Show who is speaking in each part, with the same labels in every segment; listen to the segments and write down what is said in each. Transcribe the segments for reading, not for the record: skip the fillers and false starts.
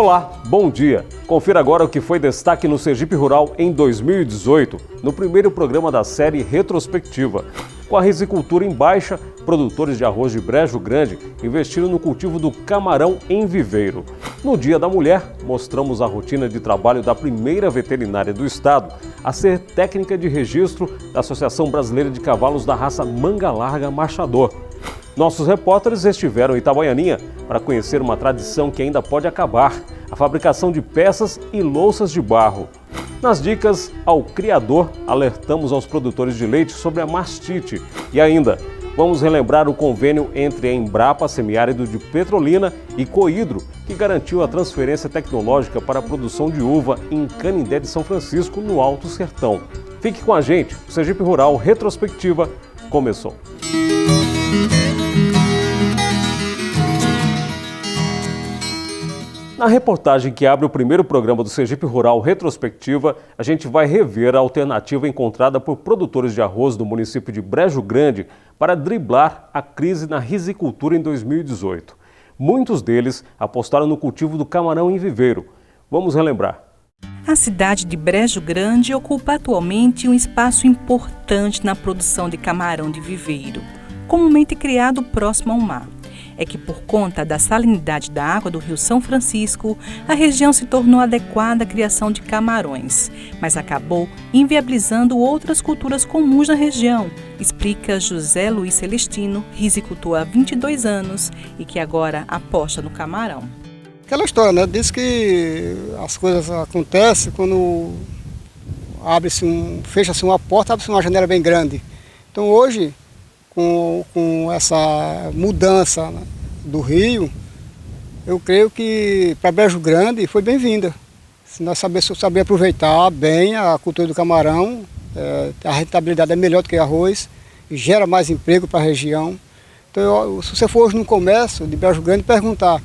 Speaker 1: Olá, bom dia! Confira agora o que foi destaque no Sergipe Rural em 2018, no primeiro programa da série Retrospectiva. Com a risicultura em baixa, produtores de arroz de Brejo Grande investiram no cultivo do camarão em viveiro. No Dia da Mulher, mostramos a rotina de trabalho da primeira veterinária do estado a ser técnica de registro da Associação Brasileira de Cavalos da raça Manga Larga Marchador. Nossos repórteres estiveram em Itabaianinha para conhecer uma tradição que ainda pode acabar, a fabricação de peças e louças de barro. Nas dicas ao criador, alertamos aos produtores de leite sobre a mastite. E ainda, vamos relembrar o convênio entre a Embrapa Semiárido de Petrolina e Coidro, que garantiu a transferência tecnológica para a produção de uva em Canindé de São Francisco, no Alto Sertão. Fique com a gente, o Sergipe Rural Retrospectiva começou. Na reportagem que abre o primeiro programa do Sergipe Rural Retrospectiva, a gente vai rever a alternativa encontrada por produtores de arroz do município de Brejo Grande para driblar a crise na risicultura em 2018. Muitos deles apostaram no cultivo do camarão em viveiro. Vamos relembrar.
Speaker 2: A cidade de Brejo Grande ocupa atualmente um espaço importante na produção de camarão de viveiro, comumente criado próximo ao mar. É que por conta da salinidade da água do Rio São Francisco, a região se tornou adequada à criação de camarões, mas acabou inviabilizando outras culturas comuns na região, explica José Luiz Celestino, risicultor há 22 anos e que agora aposta no camarão.
Speaker 3: Aquela história, né? Diz que as coisas acontecem quando fecha-se uma porta, abre-se uma janela bem grande. Então hoje, com essa mudança, né, do rio, eu creio que para Brejo Grande foi bem-vinda. Se nós saber aproveitar bem a cultura do camarão, a rentabilidade é melhor do que arroz, gera mais emprego para a região. Então, se você for hoje no comércio de Brejo Grande e perguntar,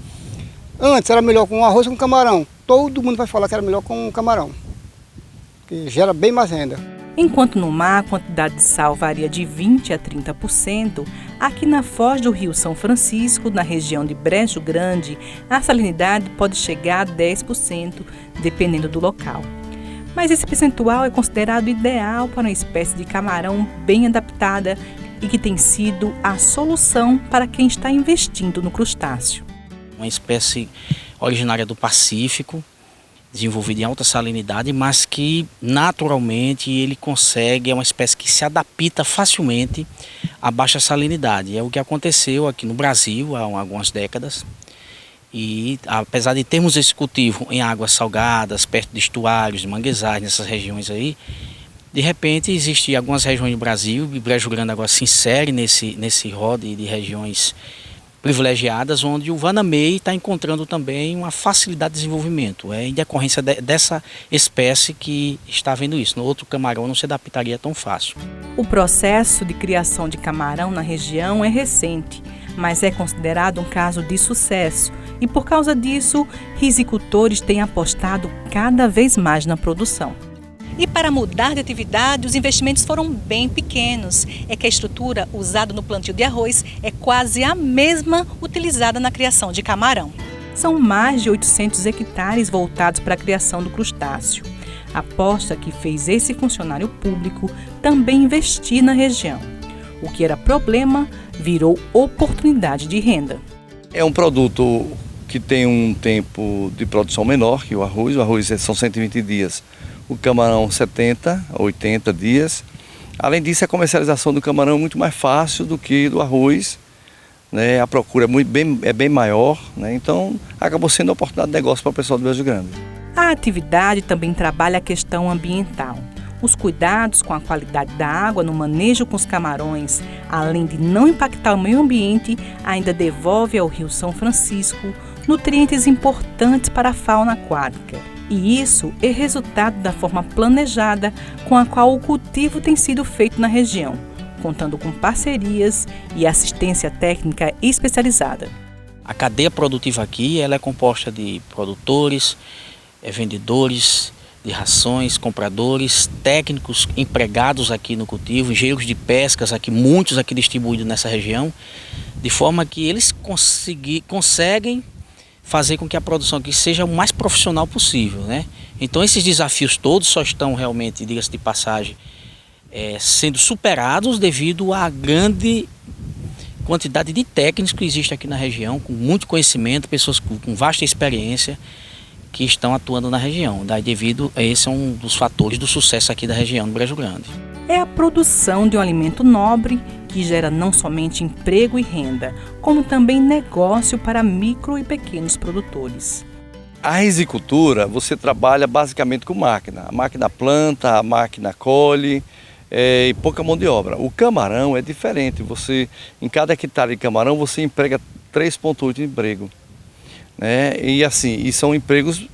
Speaker 3: antes era melhor com arroz ou com camarão, todo mundo vai falar que era melhor com camarão, que gera bem mais renda.
Speaker 2: Enquanto no mar a quantidade de sal varia de 20% a 30%, aqui na foz do Rio São Francisco, na região de Brejo Grande, a salinidade pode chegar a 10%, dependendo do local. Mas esse percentual é considerado ideal para uma espécie de camarão bem adaptada e que tem sido a solução para quem está investindo no crustáceo.
Speaker 4: Uma espécie originária do Pacífico, desenvolvido em alta salinidade, mas que naturalmente ele consegue, é uma espécie que se adapta facilmente à baixa salinidade. É o que aconteceu aqui no Brasil há algumas décadas. E apesar de termos esse cultivo em águas salgadas, perto de estuários, de manguezais, nessas regiões aí, de repente existem algumas regiões do Brasil, e Brejo Grande agora se insere nesse rol de regiões privilegiadas, onde o Vanamei está encontrando também uma facilidade de desenvolvimento, em decorrência dessa espécie que está vendo isso. No outro camarão não se adaptaria tão fácil.
Speaker 2: O processo de criação de camarão na região é recente, mas é considerado um caso de sucesso e por causa disso, risicultores têm apostado cada vez mais na produção. E para mudar de atividade, os investimentos foram bem pequenos. É que a estrutura usada no plantio de arroz é quase a mesma utilizada na criação de camarão. São mais de 800 hectares voltados para a criação do crustáceo. A aposta que fez esse funcionário público também investir na região. O que era problema virou oportunidade de renda.
Speaker 5: É um produto que tem um tempo de produção menor que o arroz. O arroz são 120 dias. O camarão 70 a 80 dias. Além disso, a comercialização do camarão é muito mais fácil do que do arroz, né? A procura é bem maior, né? Então acabou sendo uma oportunidade de negócio para o pessoal do Brejo Grande.
Speaker 2: A atividade também trabalha a questão ambiental. Os cuidados com a qualidade da água no manejo com os camarões, além de não impactar o meio ambiente, ainda devolve ao Rio São Francisco nutrientes importantes para a fauna aquática. E isso é resultado da forma planejada com a qual o cultivo tem sido feito na região, contando com parcerias e assistência técnica especializada.
Speaker 4: A cadeia produtiva aqui ela é composta de produtores, vendedores de rações, compradores, técnicos empregados aqui no cultivo, engenheiros de pescas, aqui, muitos aqui distribuídos nessa região, de forma que eles conseguem fazer com que a produção aqui seja o mais profissional possível, né? Então esses desafios todos só estão realmente, diga-se de passagem, sendo superados devido à grande quantidade de técnicos que existe aqui na região, com muito conhecimento, pessoas com vasta experiência que estão atuando na região. Daí devido a esse é um dos fatores do sucesso aqui da região do Brejo Grande.
Speaker 2: É a produção de um alimento nobre que gera não somente emprego e renda, como também negócio para micro e pequenos produtores.
Speaker 5: A risicultura, você trabalha basicamente com máquina. A máquina planta, a máquina colhe e pouca mão de obra. O camarão é diferente. Você, em cada hectare de camarão, você emprega 3,8 emprego. Né? E assim, e são empregos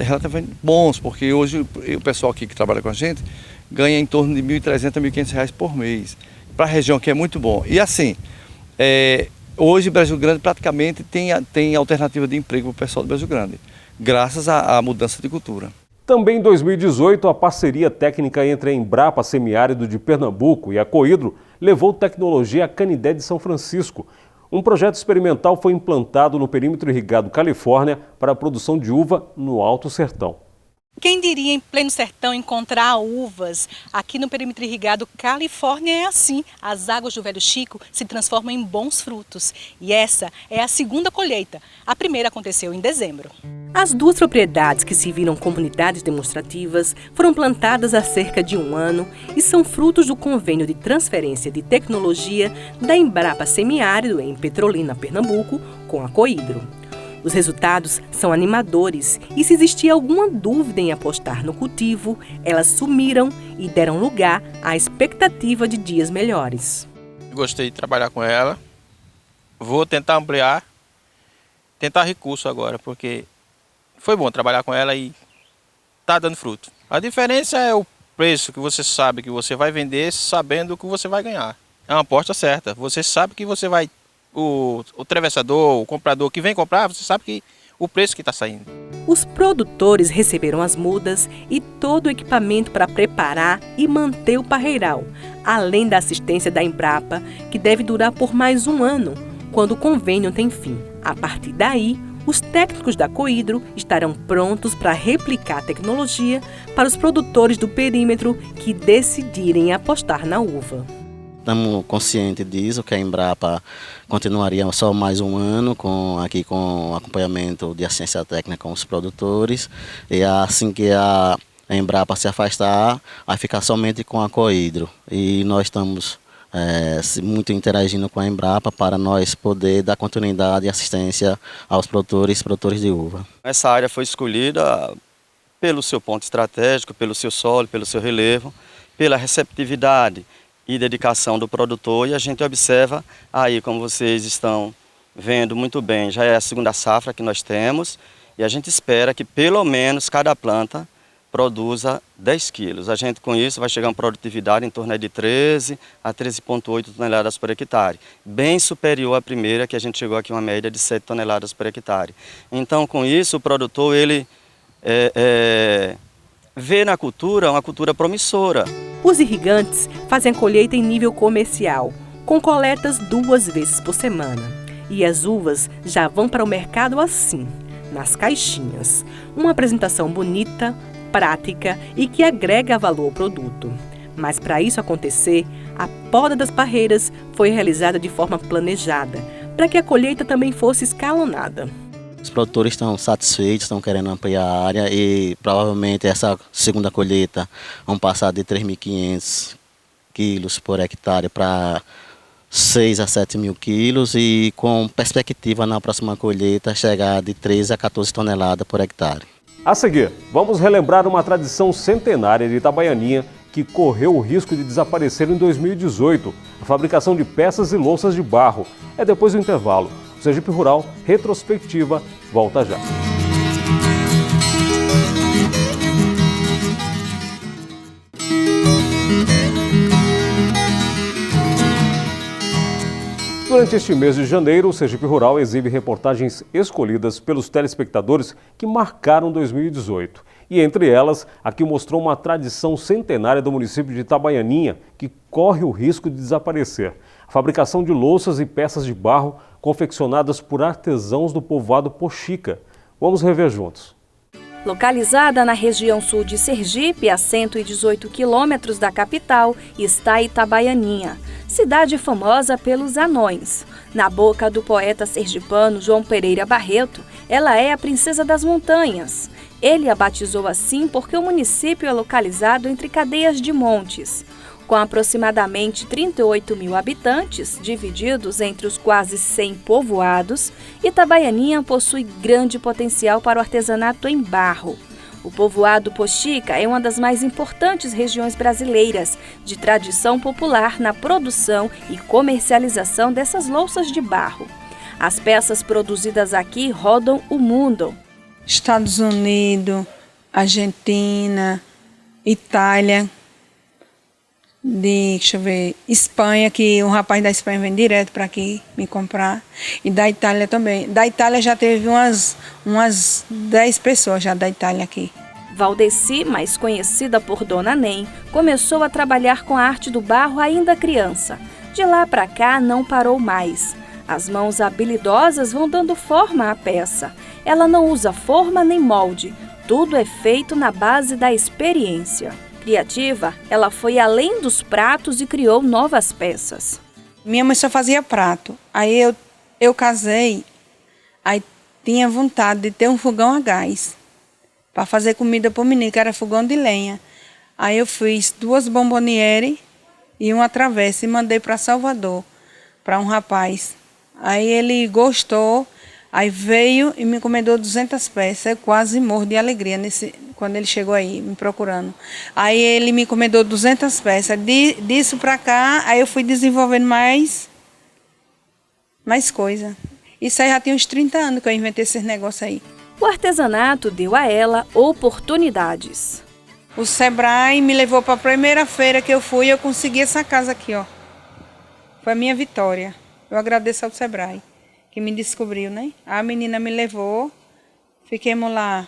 Speaker 5: relativamente bons, porque hoje o pessoal aqui que trabalha com a gente ganha em torno de R$ 1.300 a R$ 1.500 por mês. Para a região que é muito bom. E assim, hoje o Brejo Grande praticamente tem alternativa de emprego para o pessoal do Brejo Grande, graças à mudança de cultura.
Speaker 1: Também em 2018, a parceria técnica entre a Embrapa Semiárido de Pernambuco e a Cohidro levou tecnologia à Canindé de São Francisco. Um projeto experimental foi implantado no perímetro irrigado Califórnia para a produção de uva no Alto Sertão.
Speaker 2: Quem diria em pleno sertão encontrar uvas? Aqui no perímetro irrigado Califórnia é assim. As águas do Velho Chico se transformam em bons frutos. E essa é a segunda colheita. A primeira aconteceu em dezembro. As duas propriedades que se viram comunidades demonstrativas foram plantadas há cerca de um ano e são frutos do convênio de transferência de tecnologia da Embrapa Semiárido em Petrolina, Pernambuco, com a Cohidro. Os resultados são animadores e se existia alguma dúvida em apostar no cultivo, elas sumiram e deram lugar à expectativa de dias melhores.
Speaker 6: Gostei de trabalhar com ela, vou tentar ampliar, tentar recurso agora, porque foi bom trabalhar com ela e está dando fruto. A diferença é o preço que você sabe que você vai vender sabendo o que você vai ganhar. É uma aposta certa, você sabe que você vai... O atravessador, o comprador que vem comprar, você sabe que o preço que está saindo.
Speaker 2: Os produtores receberam as mudas e todo o equipamento para preparar e manter o parreiral, além da assistência da Embrapa, que deve durar por mais um ano, quando o convênio tem fim. A partir daí, os técnicos da Cohidro estarão prontos para replicar a tecnologia para os produtores do perímetro que decidirem apostar na uva.
Speaker 7: Estamos conscientes disso, que a Embrapa continuaria só mais um ano aqui com acompanhamento de assistência técnica com os produtores. E assim que a Embrapa se afastar, vai ficar somente com a Cohidro. E nós estamos muito interagindo com a Embrapa para nós poder dar continuidade e assistência aos produtores de uva.
Speaker 8: Essa área foi escolhida pelo seu ponto estratégico, pelo seu solo, pelo seu relevo, pela receptividade e dedicação do produtor, e a gente observa aí, como vocês estão vendo muito bem, já é a segunda safra que nós temos, e a gente espera que pelo menos cada planta produza 10 quilos. A gente com isso vai chegar a uma produtividade em torno de 13 a 13,8 toneladas por hectare, bem superior à primeira, que a gente chegou aqui a uma média de 7 toneladas por hectare. Então com isso o produtor ele vê na cultura uma cultura promissora.
Speaker 2: Os irrigantes fazem a colheita em nível comercial, com coletas 2 vezes por semana. E as uvas já vão para o mercado assim, nas caixinhas. Uma apresentação bonita, prática e que agrega valor ao produto. Mas para isso acontecer, a poda das parreiras foi realizada de forma planejada, para que a colheita também fosse escalonada.
Speaker 7: Os produtores estão satisfeitos, estão querendo ampliar a área e provavelmente essa segunda colheita vão passar de 3.500 quilos por hectare para 6 a 7 mil quilos e com perspectiva na próxima colheita chegar de 13 a 14 toneladas por hectare.
Speaker 1: A seguir, vamos relembrar uma tradição centenária de Itabaianinha que correu o risco de desaparecer em 2018, a fabricação de peças e louças de barro. É depois do intervalo. Sergipe Rural, retrospectiva, volta já. Durante este mês de janeiro, o Sergipe Rural exibe reportagens escolhidas pelos telespectadores que marcaram 2018. E entre elas, a que mostrou uma tradição centenária do município de Itabaianinha, que corre o risco de desaparecer. a fabricação de louças e peças de barro confeccionadas por artesãos do povoado Poxica. Vamos rever juntos.
Speaker 9: Localizada na região sul de Sergipe, a 118 quilômetros da capital, está Itabaianinha, cidade famosa pelos anões. Na boca do poeta sergipano João Pereira Barreto, ela é a princesa das montanhas. Ele a batizou assim porque o município é localizado entre cadeias de montes. Com aproximadamente 38 mil habitantes, divididos entre os quase 100 povoados, Itabaianinha possui grande potencial para o artesanato em barro. O povoado Poxica é uma das mais importantes regiões brasileiras, de tradição popular na produção e comercialização dessas louças de barro. As peças produzidas aqui rodam o mundo.
Speaker 10: Estados Unidos, Argentina, Itália, deixa eu ver, Espanha, que um rapaz da Espanha vem direto para aqui me comprar, e da Itália também. Da Itália já teve umas 10 pessoas já da Itália aqui.
Speaker 9: Valdeci, mais conhecida por Dona Nem, começou a trabalhar com a arte do barro ainda criança. De lá para cá não parou mais. As mãos habilidosas vão dando forma à peça. Ela não usa forma nem molde, tudo é feito na base da experiência. Criativa, ela foi além dos pratos e criou novas peças.
Speaker 10: Minha mãe só fazia prato. Aí eu casei, aí tinha vontade de ter um fogão a gás para fazer comida para o menino, que era fogão de lenha. Aí eu fiz 2 bomboniere e uma travessa e mandei para Salvador, para um rapaz. Aí ele gostou, aí veio e me encomendou 200 peças. Eu quase morro de alegria quando ele chegou aí, me procurando. Aí ele me encomendou 200 peças. Disso para cá, aí eu fui desenvolvendo mais coisa. Isso aí já tem uns 30 anos que eu inventei esses negócios aí.
Speaker 9: O artesanato deu a ela oportunidades.
Speaker 10: O Sebrae me levou para a primeira feira que eu fui e eu consegui essa casa aqui, ó. Foi a minha vitória. Eu agradeço ao Sebrae, que me descobriu, né? A menina me levou, fiquemos lá.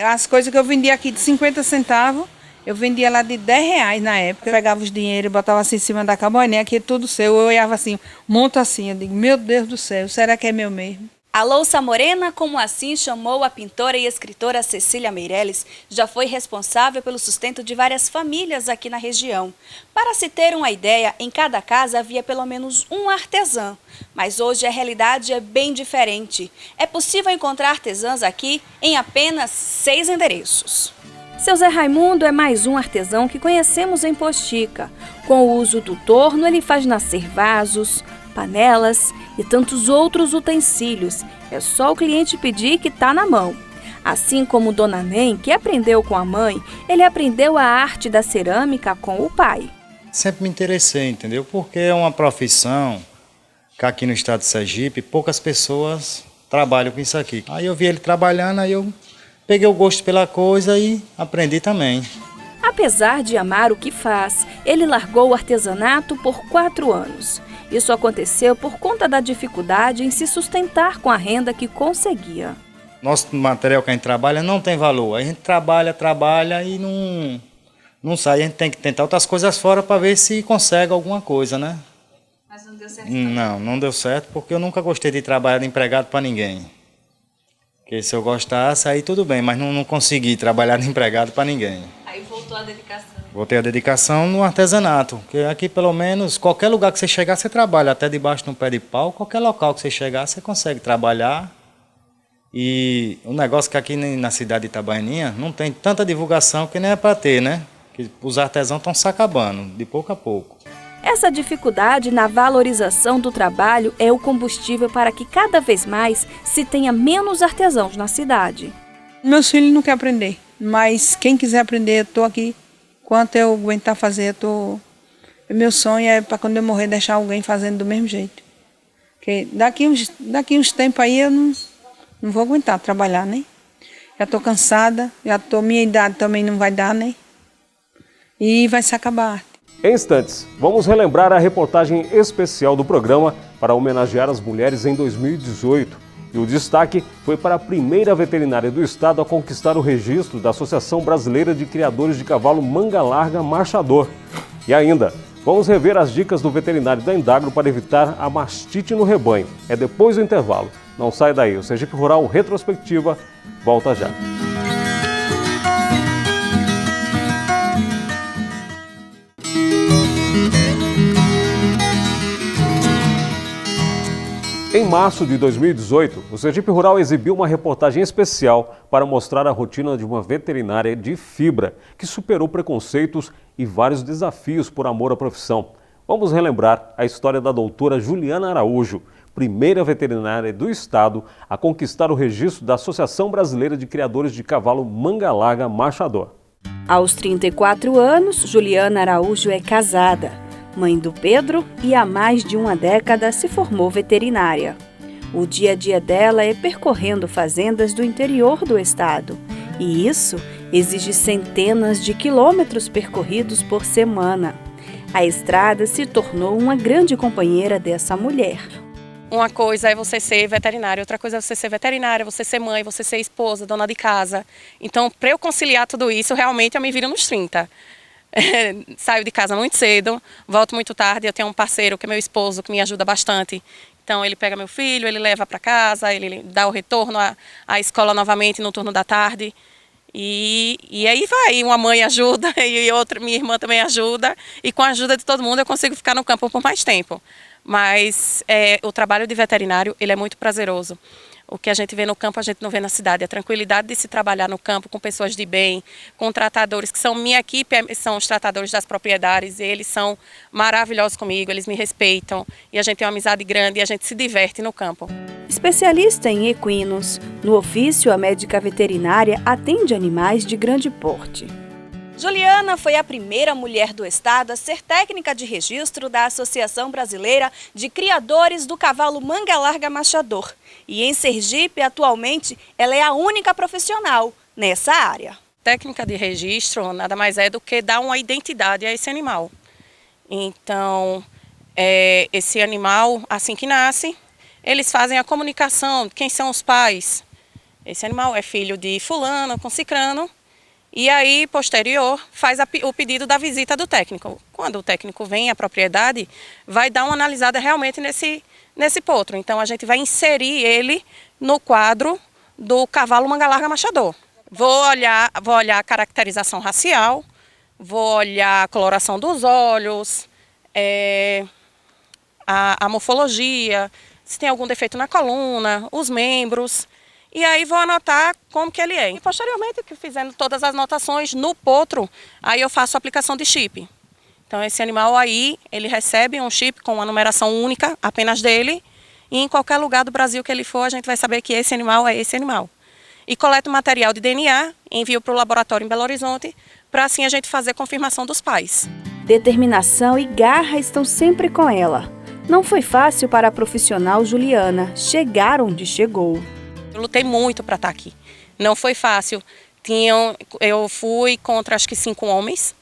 Speaker 10: As coisas que eu vendia aqui de 50 centavos, eu vendia lá de 10 reais na época. Eu pegava os dinheiro e botava assim em cima da cabaninha, aqui é tudo seu. Eu olhava assim, monto assim, eu digo, meu Deus do céu, será que é meu mesmo?
Speaker 9: A louça morena, como assim chamou a pintora e escritora Cecília Meirelles, já foi responsável pelo sustento de várias famílias aqui na região. Para se ter uma ideia, em cada casa havia pelo menos um artesã. Mas hoje a realidade é bem diferente. É possível encontrar artesãs aqui em apenas 6 endereços. Seu Zé Raimundo é mais um artesão que conhecemos em Poxica. Com o uso do torno, ele faz nascer vasos, panelas e tantos outros utensílios. É só o cliente pedir que está na mão. Assim como Dona Nem, que aprendeu com a mãe, ele aprendeu a arte da cerâmica com o pai.
Speaker 11: Sempre me interessei, entendeu? Porque é uma profissão que aqui no estado de Sergipe poucas pessoas trabalham com isso aqui. Aí eu vi ele trabalhando, aí eu peguei o gosto pela coisa e aprendi também.
Speaker 9: Apesar de amar o que faz, ele largou o artesanato por 4 anos. Isso aconteceu por conta da dificuldade em se sustentar com a renda que conseguia.
Speaker 11: Nosso material que a gente trabalha não tem valor. A gente trabalha e não sai. A gente tem que tentar outras coisas fora para ver se consegue alguma coisa, né?
Speaker 9: Mas não deu certo?
Speaker 11: Não deu certo porque eu nunca gostei de trabalhar de empregado para ninguém. Porque se eu gostasse, aí tudo bem, mas não consegui trabalhar de empregado para ninguém.
Speaker 9: Aí voltou a dedicação.
Speaker 11: Voltei a dedicação no artesanato, porque aqui pelo menos, qualquer lugar que você chegar, você trabalha, até debaixo de um pé de pau, qualquer local que você chegar, você consegue trabalhar. E o negócio que aqui na cidade de Itabaianinha não tem tanta divulgação que nem é para ter, né? Que os artesãos estão se acabando, de pouco a pouco.
Speaker 9: Essa dificuldade na valorização do trabalho é o combustível para que cada vez mais se tenha menos artesãos na cidade.
Speaker 10: Meus filhos não querem aprender, mas quem quiser aprender, eu estou aqui. Quanto eu aguentar fazer, meu sonho é para quando eu morrer deixar alguém fazendo do mesmo jeito. Porque daqui uns tempos aí eu não vou aguentar trabalhar, né? Já estou cansada, minha idade também não vai dar, né? E vai se acabar.
Speaker 1: Em instantes, vamos relembrar a reportagem especial do programa para homenagear as mulheres em 2018. E o destaque foi para a primeira veterinária do estado a conquistar o registro da Associação Brasileira de Criadores de Cavalo Manga Larga Marchador. E ainda, Vamos rever as dicas do veterinário da Indagro para evitar a mastite no rebanho. É depois do intervalo. Não sai daí, o Sergipe Rural Retrospectiva volta já. Em março de 2018, o Sergipe Rural exibiu uma reportagem especial para mostrar a rotina de uma veterinária de fibra que superou preconceitos e vários desafios por amor à profissão. Vamos relembrar a história da doutora Juliana Araújo, primeira veterinária do estado a conquistar o registro da Associação Brasileira de Criadores de Cavalo Manga Larga Machador.
Speaker 9: Aos 34 anos, Juliana Araújo é casada. Mãe do Pedro e há mais de uma década se formou veterinária. O dia a dia dela é percorrendo fazendas do interior do estado. E isso exige centenas de quilômetros percorridos por semana. A estrada se tornou uma grande companheira dessa mulher.
Speaker 12: Uma coisa é você ser veterinária, outra coisa é você ser veterinária, você ser mãe, você ser esposa, dona de casa. Então, para eu conciliar tudo isso, realmente eu me viro nos 30. Saio de casa muito cedo, volto muito tarde. Eu tenho um parceiro que é meu esposo, que me ajuda bastante. Então ele pega meu filho, ele leva para casa, ele dá o retorno à escola novamente no turno da tarde. E aí vai, uma mãe ajuda e outra, minha irmã também ajuda. E com a ajuda de todo mundo eu consigo ficar no campo por mais tempo. Mas o trabalho de veterinário, ele é muito prazeroso. O que a gente vê no campo, a gente não vê na cidade. A tranquilidade de se trabalhar no campo com pessoas de bem, com tratadores, que são minha equipe, são os tratadores das propriedades, e eles são maravilhosos comigo, eles me respeitam, e a gente tem uma amizade grande e a gente se diverte no campo.
Speaker 9: Especialista em equinos, no ofício a médica veterinária atende animais de grande porte.
Speaker 13: Juliana foi a primeira mulher do estado a ser técnica de registro da Associação Brasileira de Criadores do Cavalo Manga Larga Machador. E em Sergipe, atualmente, ela é a única profissional nessa área.
Speaker 12: Técnica de registro nada mais é do que dar uma identidade a esse animal. Então, esse animal, assim que nasce, eles fazem a comunicação de quem são os pais. Esse animal é filho de fulano com cicrano. E aí, posterior, faz o pedido da visita do técnico. Quando o técnico vem à propriedade, vai dar uma analisada realmente nesse potro. Então, a gente vai inserir ele no quadro do cavalo manga larga machador. Vou olhar a caracterização racial, vou olhar a coloração dos olhos, a morfologia, se tem algum defeito na coluna, os membros. E aí vou anotar como que ele é. E posteriormente, fazendo todas as anotações no potro, aí eu faço a aplicação de chip. Então esse animal aí, ele recebe um chip com uma numeração única, apenas dele, e em qualquer lugar do Brasil que ele for, a gente vai saber que esse animal é esse animal. E coleta o material de DNA, envio para o laboratório em Belo Horizonte, para assim a gente fazer a confirmação dos pais.
Speaker 9: Determinação e garra estão sempre com ela. Não foi fácil para a profissional Juliana chegar onde chegou.
Speaker 12: Eu lutei muito para estar aqui. Não foi fácil. Eu fui contra acho que 5 homens,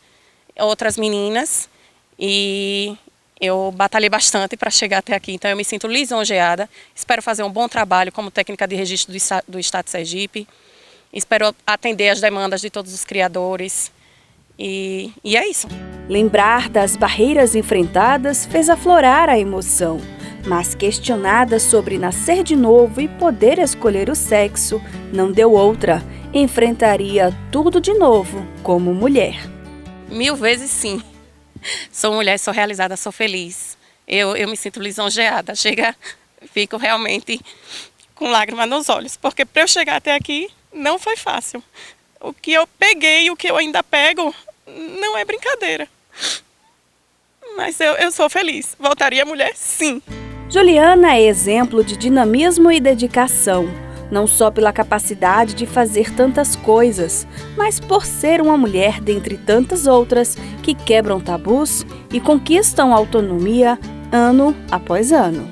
Speaker 12: outras meninas, e eu batalhei bastante para chegar até aqui. Então eu me sinto lisonjeada. Espero fazer um bom trabalho como técnica de registro do Estado de Sergipe. Espero atender as demandas de todos os criadores. E é isso.
Speaker 9: Lembrar das barreiras enfrentadas fez aflorar a emoção. Mas questionada sobre nascer de novo e poder escolher o sexo, não deu outra. Enfrentaria tudo de novo como mulher.
Speaker 12: 1000 vezes sim. Sou mulher, sou realizada, sou feliz. Eu me sinto lisonjeada. Fico realmente com lágrimas nos olhos. Porque para eu chegar até aqui, não foi fácil. O que eu peguei e o que eu ainda pego, não é brincadeira. Mas eu sou feliz. Voltaria mulher, sim.
Speaker 9: Juliana é exemplo de dinamismo e dedicação, não só pela capacidade de fazer tantas coisas, mas por ser uma mulher dentre tantas outras que quebram tabus e conquistam autonomia ano após ano.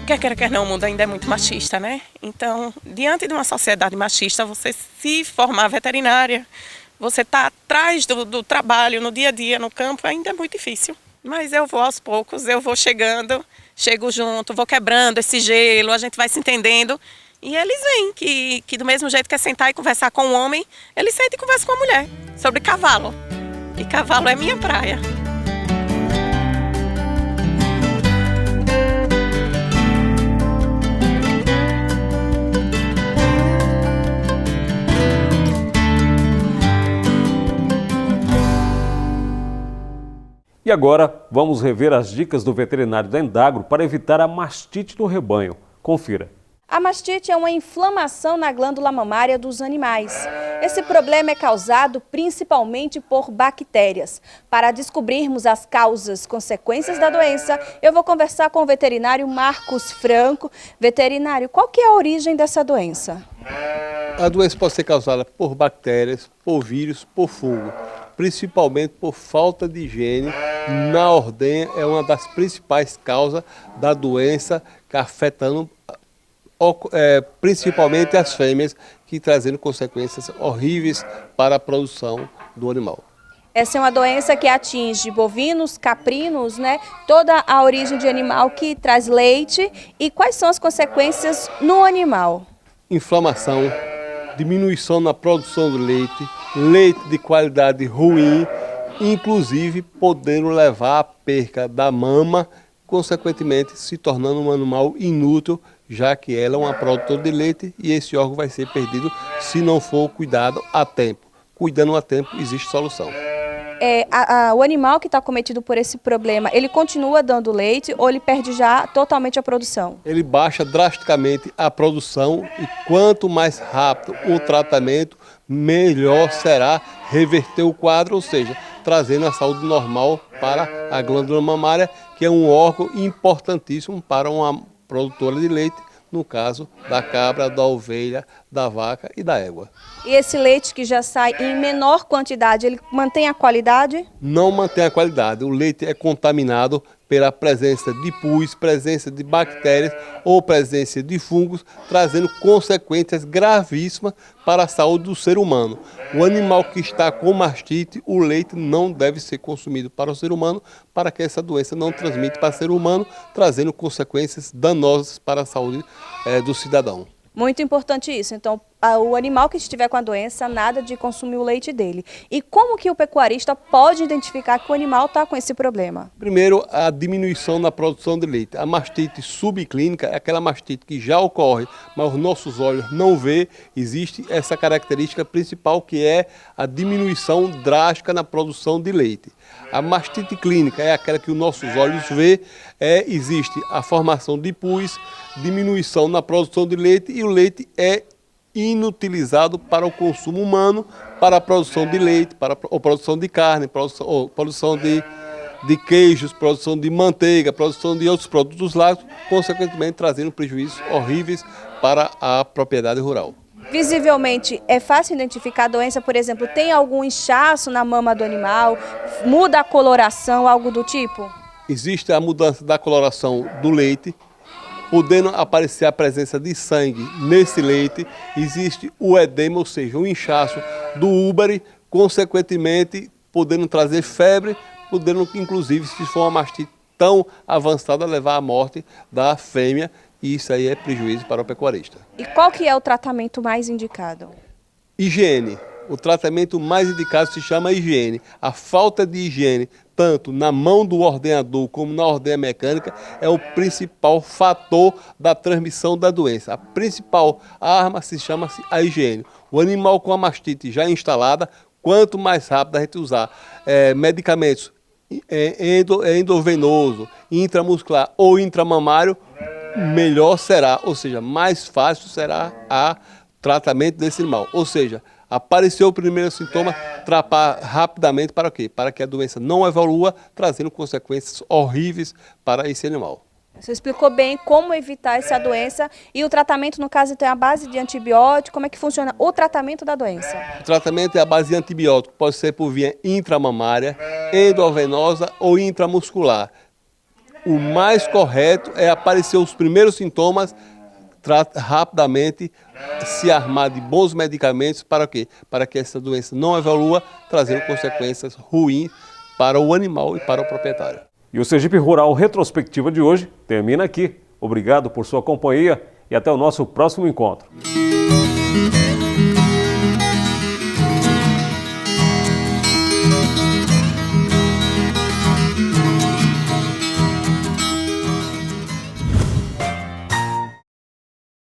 Speaker 12: Quer não, o mundo ainda é muito machista, né? Então, diante de uma sociedade machista, você se formar veterinária, você tá atrás do trabalho, no dia a dia, no campo, ainda é muito difícil. Mas eu vou aos poucos, eu vou chegando, chego junto, vou quebrando esse gelo, a gente vai se entendendo. E eles veem que do mesmo jeito que é sentar e conversar com um homem, eles sentam e conversam com a mulher sobre cavalo. E cavalo é minha praia.
Speaker 1: E agora, vamos rever as dicas do veterinário da Endagro para evitar a mastite no rebanho. Confira.
Speaker 13: A mastite é uma inflamação na glândula mamária dos animais. Esse problema é causado principalmente por bactérias. Para descobrirmos as causas, consequências da doença, eu vou conversar com o veterinário Marcos Franco. Veterinário, qual que é a origem dessa doença?
Speaker 14: A doença pode ser causada por bactérias, por vírus, por fungo, principalmente por falta de higiene. Na ordenha é uma das principais causas da doença, que afetando principalmente as fêmeas, que trazendo consequências horríveis para a produção do animal.
Speaker 13: Essa é uma doença que atinge bovinos, caprinos, né? Toda a origem de animal que traz leite. E quais são as consequências no animal?
Speaker 14: Inflamação, diminuição na produção do leite, leite de qualidade ruim, inclusive podendo levar à perca da mama, consequentemente se tornando um animal inútil, já que ela é uma produtora de leite e esse órgão vai ser perdido se não for cuidado a tempo. Cuidando a tempo, existe solução.
Speaker 13: O animal que está cometido por esse problema, ele continua dando leite ou ele perde já totalmente a produção?
Speaker 14: Ele baixa drasticamente a produção e quanto mais rápido o tratamento, melhor será reverter o quadro, ou seja, trazendo a saúde normal para a glândula mamária, que é um órgão importantíssimo para uma produtora de leite, no caso da cabra, da ovelha, da vaca e da égua.
Speaker 13: E esse leite que já sai em menor quantidade, ele mantém a qualidade?
Speaker 14: Não mantém a qualidade. O leite é contaminado pela presença de pus, presença de bactérias ou presença de fungos, trazendo consequências gravíssimas para a saúde do ser humano. O animal que está com mastite, o leite não deve ser consumido para o ser humano, para que essa doença não transmita para o ser humano, trazendo consequências danosas para a saúde do cidadão.
Speaker 13: Muito importante isso. Então, o animal que estiver com a doença, nada de consumir o leite dele. E como que o pecuarista pode identificar que o animal está com esse problema?
Speaker 14: Primeiro, a diminuição na produção de leite. A mastite subclínica é aquela mastite que já ocorre, mas os nossos olhos não vê. Existe essa característica principal, que é a diminuição drástica na produção de leite. A mastite clínica é aquela que os nossos olhos vê, existe a formação de pus, diminuição na produção de leite e o leite é inutilizado para o consumo humano, para a produção de leite, para a produção de carne, produção de queijos, produção de manteiga, produção de outros produtos lácteos, consequentemente trazendo prejuízos horríveis para a propriedade rural.
Speaker 13: Visivelmente, é fácil identificar a doença, por exemplo, tem algum inchaço na mama do animal, muda a coloração, algo do tipo?
Speaker 14: Existe a mudança da coloração do leite, podendo aparecer a presença de sangue nesse leite, existe o edema, ou seja, o inchaço do úbere, consequentemente podendo trazer febre, podendo inclusive, se for uma mastite tão avançada, levar à morte da fêmea, e isso aí é prejuízo para o pecuarista.
Speaker 13: E qual que é o tratamento mais indicado?
Speaker 14: Higiene. O tratamento mais indicado se chama higiene. A falta de higiene, tanto na mão do ordenhador como na ordenha mecânica, é o principal fator da transmissão da doença. A principal arma se chama a higiene. O animal com a mastite já instalada, quanto mais rápido a gente usar medicamentos endovenoso, intramuscular ou intramamário, melhor será, ou seja, mais fácil será o tratamento desse animal. Ou seja, apareceu o primeiro sintoma, tratar rapidamente para quê? Para que a doença não evolua, trazendo consequências horríveis para esse animal.
Speaker 13: Você explicou bem como evitar essa doença e o tratamento, no caso, tem a base de antibiótico. Como é que funciona o tratamento da doença?
Speaker 14: O tratamento é a base de antibiótico, pode ser por via intramamária, endovenosa ou intramuscular. O mais correto é aparecer os primeiros sintomas, rapidamente se armar de bons medicamentos para quê? Para que essa doença não evolua, trazendo consequências ruins para o animal e para o proprietário.
Speaker 1: E o Sergipe Rural Retrospectiva de hoje termina aqui. Obrigado por sua companhia e até o nosso próximo encontro.